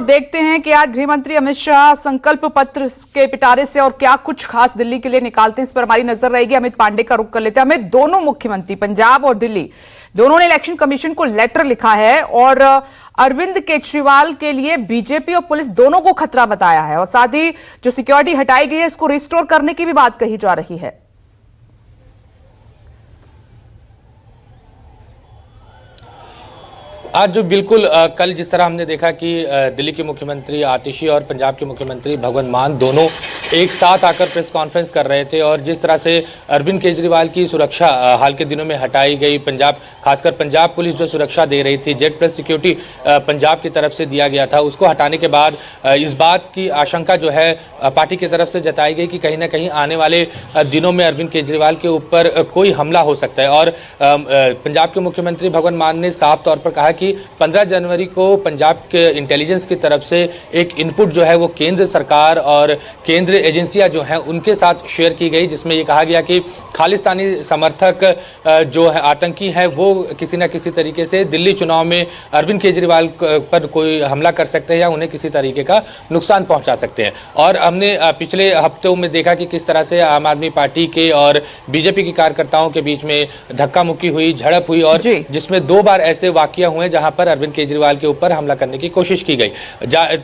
देखते हैं कि आज गृह मंत्री अमित शाह संकल्प पत्र के पिटारे से और क्या कुछ खास दिल्ली के लिए निकालते हैं, इस पर हमारी नजर रहेगी। अमित पांडे का रुख कर लेते हैं। अमित, दोनों मुख्यमंत्री पंजाब और दिल्ली दोनों ने इलेक्शन कमीशन को लेटर लिखा है और अरविंद केजरीवाल के लिए बीजेपी और पुलिस दोनों को खतरा बताया है और साथ ही जो सिक्योरिटी हटाई गई है इसको रिस्टोर करने की भी बात कही जा रही है। आज जो बिल्कुल कल जिस तरह हमने देखा कि दिल्ली के मुख्यमंत्री आतिशी और पंजाब के मुख्यमंत्री भगवंत मान दोनों एक साथ आकर प्रेस कॉन्फ्रेंस कर रहे थे और जिस तरह से अरविंद केजरीवाल की सुरक्षा हाल के दिनों में हटाई गई, खासकर पंजाब पुलिस जो सुरक्षा दे रही थी, जेड प्लस सिक्योरिटी पंजाब की तरफ से दिया गया था, उसको हटाने के बाद इस बात की आशंका जो है पार्टी की तरफ से जताई गई कि कहीं ना कहीं आने वाले दिनों में अरविंद केजरीवाल के ऊपर कोई हमला हो सकता है। और पंजाब के मुख्यमंत्री भगवंत मान ने साफ तौर पर कहा कि 15 जनवरी को पंजाब के इंटेलिजेंस की तरफ से एक इनपुट जो है वो केंद्र सरकार और केंद्रीय एजेंसियां जो हैं उनके साथ शेयर की गई, जिसमें ये कहा गया कि खालिस्तानी समर्थक जो है आतंकी हैं वो किसी न किसी तरीके से दिल्ली चुनाव में अरविंद केजरीवाल पर कोई हमला कर सकते हैं या उन्हें किसी तरीके का नुकसान पहुंचा सकते हैं। और हमने पिछले हफ्तों में देखा कि किस तरह से आम आदमी पार्टी के और बीजेपी के कार्यकर्ताओं के बीच में धक्का मुक्की हुई, झड़प हुई और जिसमें 2 बार ऐसे वाकया हुए जहां पर अरविंद केजरीवाल के ऊपर हमला करने की कोशिश की गई।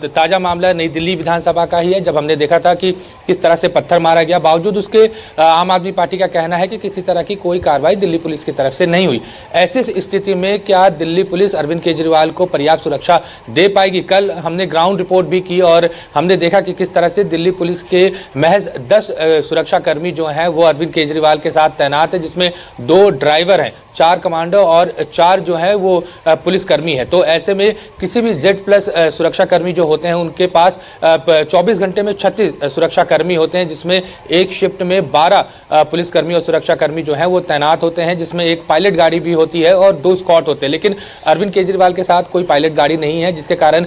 ताजा मामला नई दिल्ली विधानसभा का ही है, जब हमने देखा था कि किस तरह से पत्थर मारा गया। बावजूद उसके आम आदमी पार्टी का कहना है कि किसी तरह की कोई कार्रवाई दिल्ली पुलिस की तरफ से नहीं हुई। ऐसी स्थिति में क्या दिल्ली पुलिस अरविंद केजरीवाल को पर्याप्त सुरक्षा दे पाएगी? कल हमने ग्राउंड रिपोर्ट भी की और हमने देखा कि किस तरह से दिल्ली पुलिस के महज 10 सुरक्षाकर्मी जो हैं वो अरविंद केजरीवाल के साथ तैनात है, जिसमें 2 ड्राइवर हैं, 4 कमांडो और 4 जो है वो पुलिसकर्मी है। तो ऐसे में किसी भी जेड प्लस सुरक्षाकर्मी जो होते हैं उनके पास 24 घंटे में 36 सुरक्षाकर्मी होते हैं, जिसमें एक शिफ्ट में 12 पुलिसकर्मी और सुरक्षाकर्मी जो हैं वो तैनात होते हैं, जिसमें एक पायलट गाड़ी भी होती है और 2 स्क्वाड होते हैं। लेकिन अरविंद केजरीवाल के साथ कोई पायलट गाड़ी नहीं है, जिसके कारण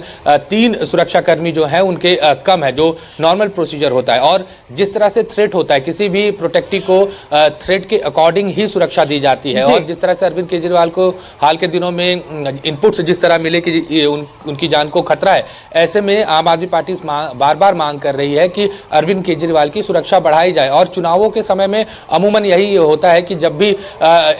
3 सुरक्षाकर्मी जो हैं उनके कम है, जो नॉर्मल प्रोसीजर होता है। और जिस तरह से थ्रेट होता है, किसी भी प्रोटेक्टी को थ्रेट के अकॉर्डिंग ही सुरक्षा दी जाती है। और जिस तरह से अरविंद केजरीवाल को हाल के दिनों में इनपुट से जिस तरह मिले कि उनकी जान को खतरा है, ऐसे में आम आदमी पार्टी बार बार मांग कर रही है कि अरविंद केजरीवाल की सुरक्षा बढ़ाई जाए। और चुनावों के समय में अमूमन यही होता है कि जब भी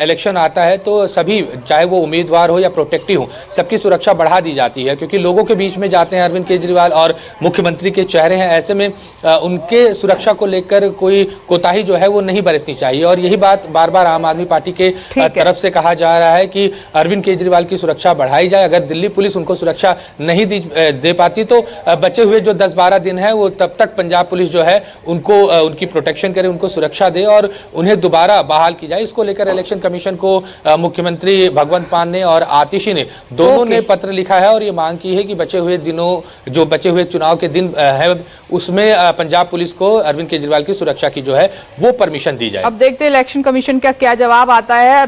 इलेक्शन आता है तो सभी, चाहे वो उम्मीदवार हो या प्रोटेक्टी हो, सबकी सुरक्षा बढ़ा दी जाती है, क्योंकि लोगों के बीच में जाते हैं अरविंद केजरीवाल और मुख्यमंत्री के चेहरे हैं। ऐसे में उनके सुरक्षा को लेकर कोई कोताही जो है वो नहीं बरतनी चाहिए। और यही बात बार बार आम आदमी पार्टी के तरफ से कहा जा रहा है कि अरविंद केजरीवाल की सुरक्षा बढ़ाई जाए। अगर दिल्ली पुलिस उनको सुरक्षा नहीं दे पाती तो बचे हुए जो 10-12 दिन है वो तब तक पंजाब पुलिस जो है उनको उनकी प्रोटेक्शन करे, उनको सुरक्षा दे और उन्हें दोबारा बहाल की जाए। इसको लेकर इलेक्शन कमीशन को मुख्यमंत्री भगवंत मान ने और आतिशी ने दोनों ने पत्र लिखा है और ये मांग की है कि बचे हुए चुनाव के दिन है उसमें पंजाब पुलिस को अरविंद केजरीवाल की सुरक्षा की जो है वो परमिशन दी जाए। अब देखते हैं इलेक्शन कमीशन का क्या जवाब आता है।